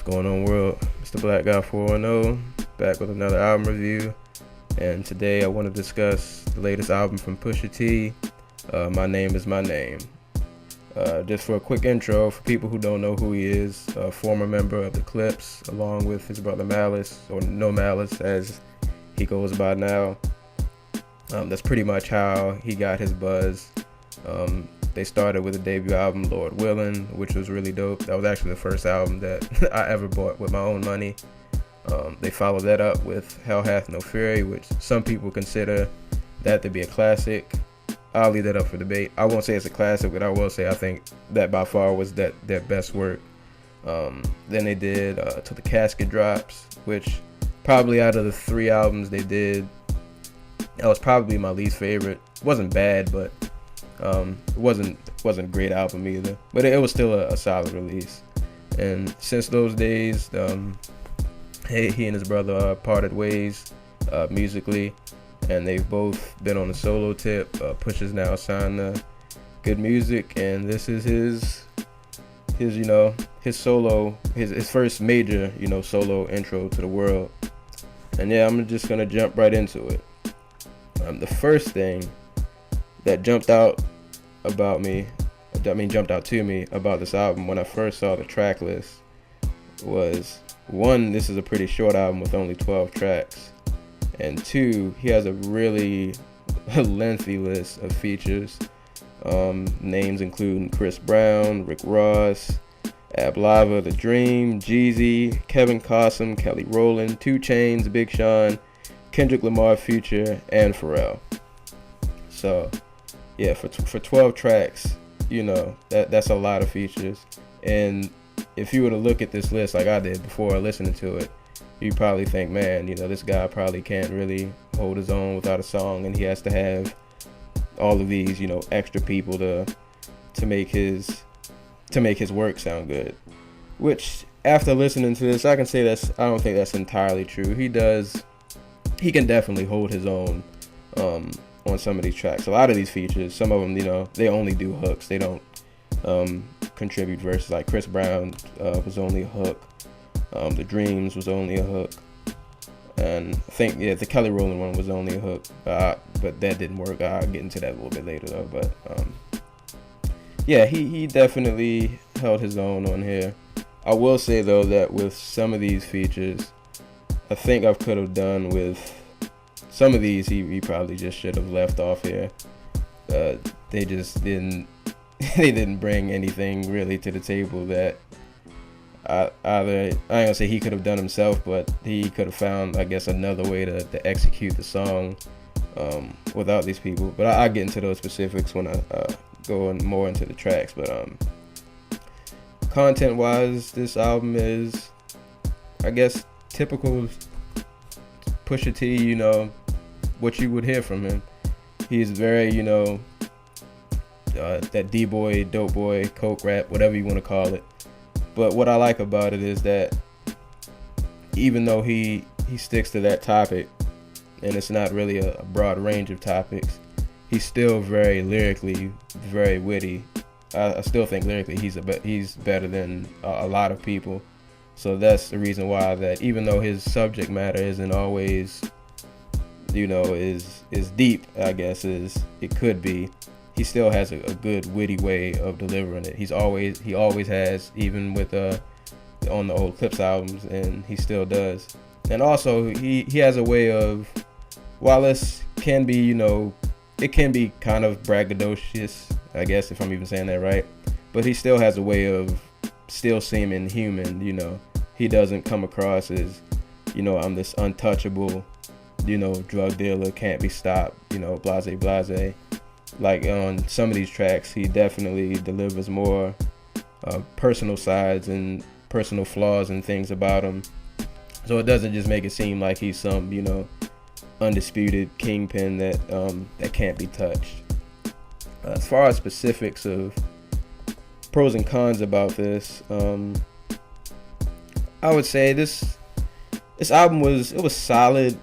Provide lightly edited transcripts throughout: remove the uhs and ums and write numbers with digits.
going on, world? Mr. Black Guy 410, back with another album review. And today I want to discuss the latest album from Pusha T, My Name Is My Name. Just for a quick intro, for people who don't know who he is, a former member of the Clips, along with his brother Malice, or No Malice as he goes by now. That's pretty much how he got his buzz. They started with a debut album, Lord Willin', which was really dope. That was actually the first album that I ever bought with my own money. They followed that up with Hell Hath No Fury, which some people consider that to be a classic. I'll leave that up for debate. I won't say it's a classic, but I will say I think that by far was their best work. Then they did Till the Casket Drops, which probably out of the three albums they did, that was probably my least favorite. It wasn't bad, but it wasn't a great album either. But it was still a solid release. And since those days, he and his brother parted ways musically, and they've both been on a solo tip. Pusha's now signed to Good Music, and this is his first major solo intro to the world. And yeah, I'm just gonna jump right into it. The first thing that jumped out to me about this album when I first saw the track list was, one, this is a pretty short album with only 12 tracks, and two, he has a really lengthy list of features. Names including Chris Brown, Rick Ross, Ab Lava, The Dream, Jeezy, Kevin Costner, Kelly Rowland, 2 Chainz, Big Sean, Kendrick Lamar, Future, and Pharrell. So yeah, for 12 tracks, that's a lot of features. And if you were to look at this list like I did before listening to it, you probably think, man, this guy probably can't really hold his own without a song, and he has to have all of these, extra people to make his work sound good. Which, after listening to this, I can say I don't think that's entirely true. He can definitely hold his own on some of these tracks. A lot of these features, some of them, they only do hooks. They don't contribute verses. Like Chris Brown was only a hook. The Dreams was only a hook. And I think, the Kelly Rowland one was only a hook. But that didn't work. I'll get into that a little bit later, though. But he definitely held his own on here. I will say, though, that with some of these features, I think I could have done with some of these. He probably just should have left off here. They just didn't. They didn't bring anything really to the table that I ain't gonna say he could have done himself, but he could have found, I guess, another way to execute the song without these people. But I'll get into those specifics when I go more into the tracks. But content-wise, this album is, I guess, typical Pusha T, what you would hear from him. He's very, that D-boy, dope boy, coke rap, whatever you want to call it. But what I like about it is that even though he sticks to that topic, and it's not really a broad range of topics, he's still very lyrically, very witty. I still think lyrically he's better than a lot of people. So that's the reason why that even though his subject matter isn't always, is deep, I guess, as it could be, he still has a good witty way of delivering it. He always has, even with on the old Clips albums, and he still does. And also he has a way of, while this can be, it can be kind of braggadocious, I guess, if I'm even saying that right, but he still has a way of still seeming human. He doesn't come across as, I'm this untouchable, drug dealer, can't be stopped, blase. Like on some of these tracks, he definitely delivers more personal sides and personal flaws and things about him. So it doesn't just make it seem like he's some, undisputed kingpin that can't be touched. As far as specifics of pros and cons about this, I would say this album was solid,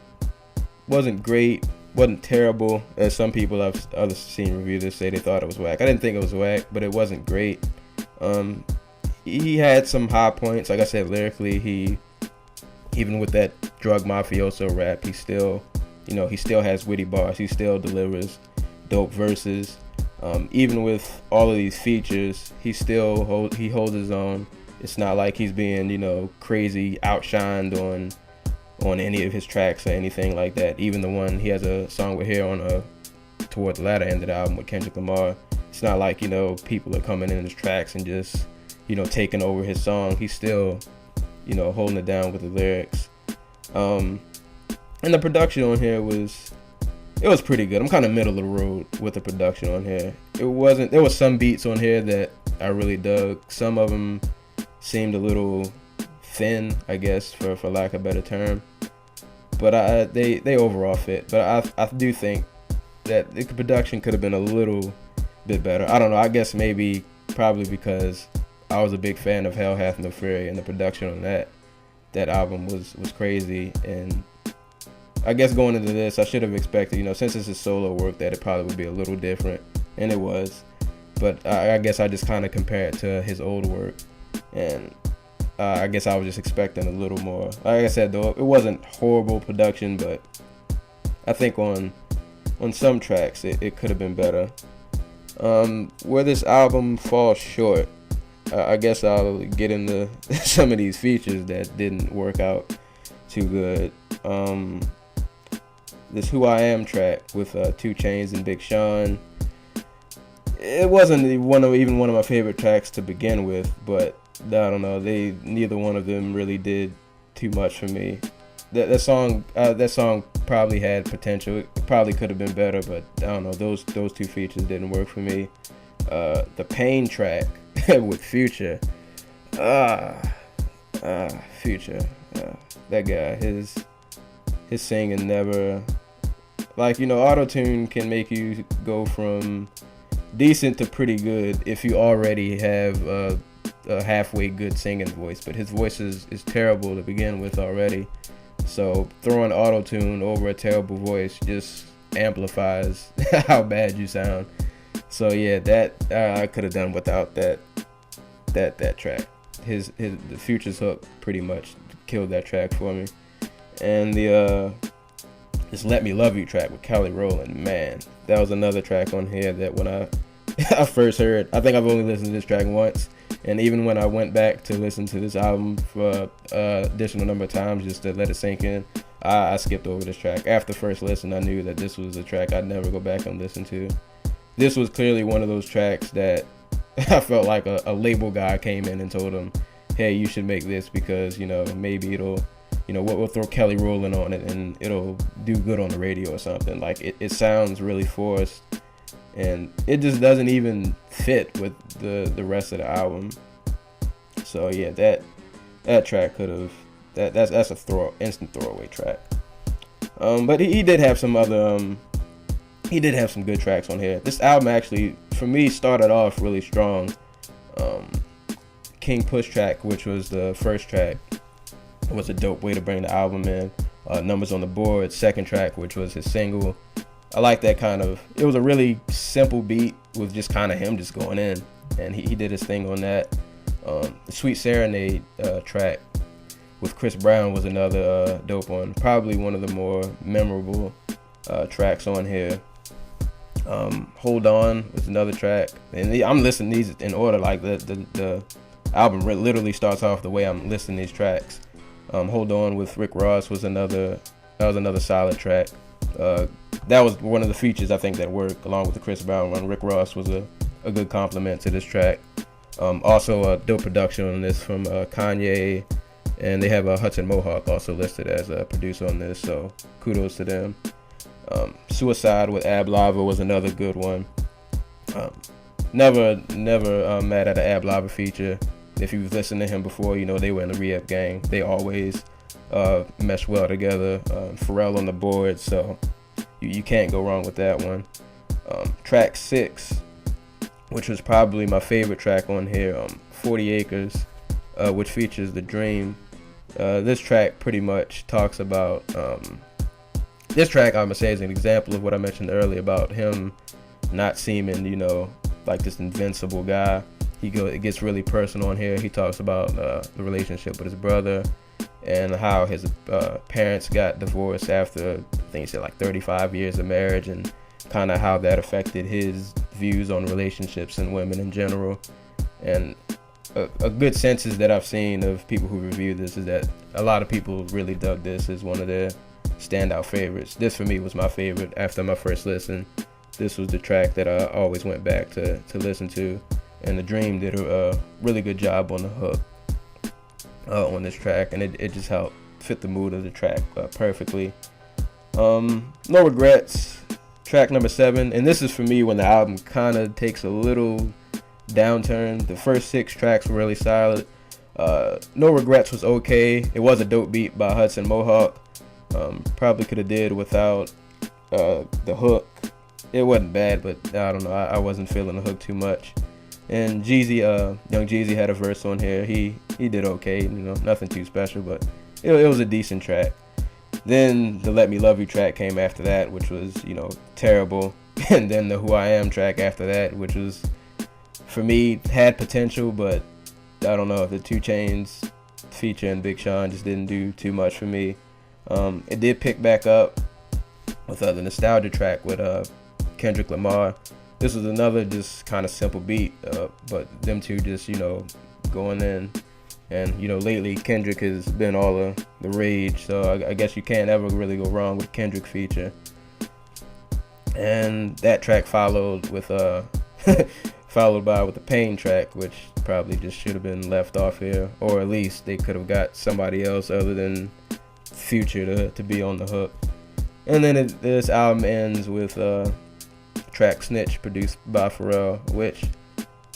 wasn't great, wasn't terrible, as some people I've seen review this say they thought it was whack. I didn't think it was whack, but it wasn't great. he had some high points. Like I said, lyrically, he, even with that drug mafioso rap, he still, he still has witty bars. He still delivers dope verses. Even with all of these features, he holds his own. It's not like he's being, crazy outshined on any of his tracks or anything like that. Even the one, he has a song with here on toward the latter end of the album with Kendrick Lamar. It's not like, people are coming in his tracks and just, taking over his song. He's still, holding it down with the lyrics. And the production on here was pretty good. I'm kind of middle of the road with the production on here. There was some beats on here that I really dug. Some of them seemed a little thin, I guess, for lack of a better term. But they overall fit. But I do think that the production could have been a little bit better. I don't know. I guess probably because I was a big fan of Hell Hath No Fury, and the production on that album was crazy. And I guess going into this, I should have expected, since it's his solo work, that it probably would be a little different, and it was. But I guess I just kind of compare it to his old work, and I guess I was just expecting a little more. Like I said, though, it wasn't horrible production, but I think on some tracks it could have been better. Where this album falls short, I guess I'll get into some of these features that didn't work out too good. This Who I Am track with 2 Chainz and Big Sean, it wasn't even one of my favorite tracks to begin with, but I don't know, neither one of them really did too much for me. That song probably had potential. It probably could have been better, but I don't know, those 2 features didn't work for me. The Pain track with Future, Future, that guy, his singing never, auto-tune can make you go from decent to pretty good if you already have a halfway good singing voice, but his voice is terrible to begin with already. So throwing auto-tune over a terrible voice just amplifies how bad you sound. So yeah, that I could have done without that track. The Future's hook pretty much killed that track for me. And this Let Me Love You track with Kelly Rowland, man, that was another track on here that when I first heard, I think I've only listened to this track once, and even when I went back to listen to this album for additional number of times just to let it sink in, I skipped over this track. After first listen, I knew that this was a track I'd never go back and listen to. This was clearly one of those tracks that I felt like a label guy came in and told him, hey, you should make this because, maybe it'll, we'll throw Kelly Rowland on it and it'll do good on the radio or something. Like, it sounds really forced, and it just doesn't even fit with the rest of the album. So yeah, that track could have, that's a instant throwaway track. But he did have some other he did have some good tracks on here. This album actually, for me, started off really strong. King Push track, which was the first track, was a dope way to bring the album in. Numbers on the Board, second track, which was his single. I like that it was a really simple beat with just kind of him just going in, and he did his thing on that. The Sweet Serenade track with Chris Brown was another dope one, probably one of the more memorable tracks on here. Hold On was another track, and I'm listening these in order, like the album literally starts off the way I'm listing these tracks. Hold On with Rick Ross was another solid track. That was one of the features I think that worked, along with the Chris Brown one. Rick Ross was a good compliment to this track. Also a dope production on this from Kanye, and they have Hudson Mohawk also listed as a producer on this, so kudos to them. Suicide with Ab Lava was another good one. Never mad at an Ab Lava feature. If you've listened to him before, they were in the Rehab Gang. They always mesh well together. Pharrell on the board, so you can't go wrong with that one. Track 6, which was probably my favorite track on here, 40 Acres, which features The Dream. This track pretty much talks about, this track I'm going to say is an example of what I mentioned earlier about him not seeming, like this invincible guy. it gets really personal on here. He talks about the relationship with his brother and how his parents got divorced after, I think he said, like 35 years of marriage, and kind of how that affected his views on relationships and women in general. And a good census that I've seen of people who review this is that a lot of people really dug this as one of their standout favorites. This for me was my favorite after my first listen. This was the track that I always went back to listen to, and The Dream did a really good job on the hook on this track, and it just helped fit the mood of the track perfectly. No Regrets, track number 7, and this is for me when the album kind of takes a little downturn. The first 6 tracks were really solid. No Regrets was okay. It was a dope beat by Hudson Mohawk. Probably could have did without the hook. It wasn't bad, but I don't know. I wasn't feeling the hook too much. And Jeezy, Young Jeezy had a verse on here. He did okay. You know, nothing too special, but it was a decent track. Then the Let Me Love You track came after that, which was, you know, terrible. And then the Who I Am track after that, which was, for me, had potential, but I don't know, the 2 Chainz feature and Big Sean just didn't do too much for me. It did pick back up with the Nostalgia track with Kendrick Lamar. This was another just kind of simple beat, but them two just, you know, going in. And, you know, lately Kendrick has been all the rage, so I guess you can't ever really go wrong with Kendrick feature. And that track followed with followed by with the Pain track, which probably just should have been left off here, or at least they could have got somebody else other than Future to be on the hook. And then this album ends with track Snitch, produced by Pharrell, which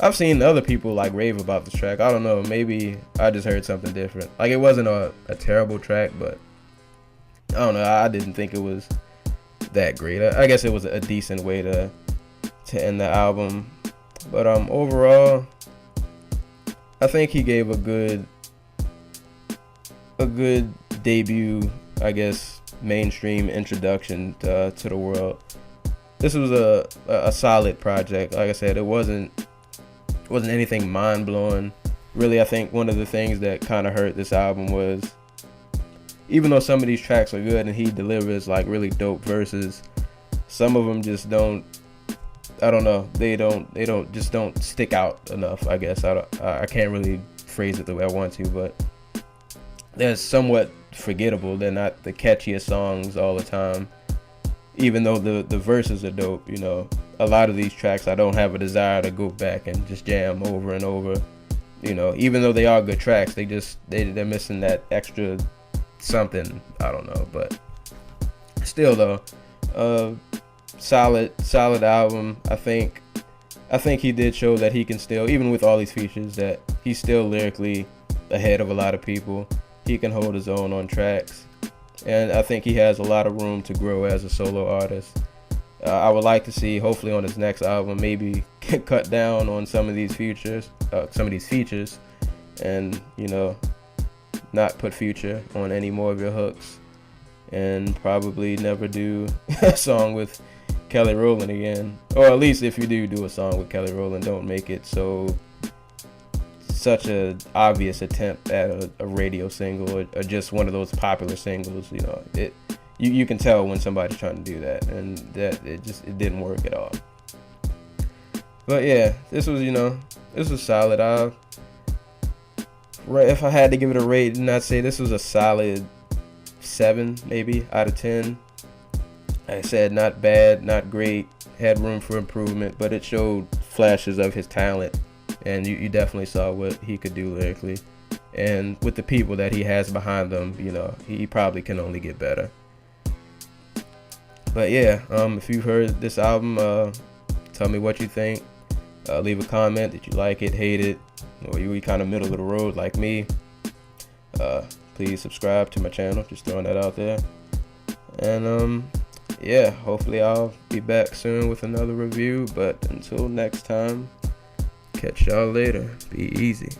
I've seen other people like rave about this track. I don't know, maybe I just heard something different. Like, it wasn't a terrible track, but I don't know, I didn't think it was that great. I guess it was a decent way to end the album. But overall, I think he gave a good debut, I guess, mainstream introduction to the world. This was a solid project. Like I said, it wasn't anything mind-blowing. Really, I think one of the things that kind of hurt this album was, even though some of these tracks are good and he delivers like really dope verses, some of them just don't, I don't know, they don't stick out enough, I guess. I can't really phrase it the way I want to, but they're somewhat forgettable. They're not the catchiest songs all the time, even though the verses are dope. You know, a lot of these tracks I don't have a desire to go back and just jam over and over. You know, even though they are good tracks, they're missing that extra something. I don't know, but still though, solid album. I think he did show that he can still, even with all these features, that he's still lyrically ahead of a lot of people. He can hold his own on tracks, and I think he has a lot of room to grow as a solo artist. I would like to see, hopefully on his next album, maybe cut down on some of these features, and, you know, not put Future on any more of your hooks, and probably never do a song with Kelly Rowland again. Or at least if you do a song with Kelly Rowland, don't make it such a obvious attempt at a radio single or just one of those popular singles. You know, you can tell when somebody's trying to do that, and that it didn't work at all. But yeah, this was solid. If I had to give it a rating, I'd say this was a solid 7 maybe out of 10. Like I said, not bad, not great, had room for improvement, but it showed flashes of his talent, and you definitely saw what he could do lyrically. And with the people that he has behind them, you know, he probably can only get better. But yeah, if you've heard this album, tell me what you think. Leave a comment. Did you like it, hate it, or you kind of middle of the road like me? Please subscribe to my channel, just throwing that out there. And yeah, hopefully I'll be back soon with another review, but until next time, catch y'all later. Be easy.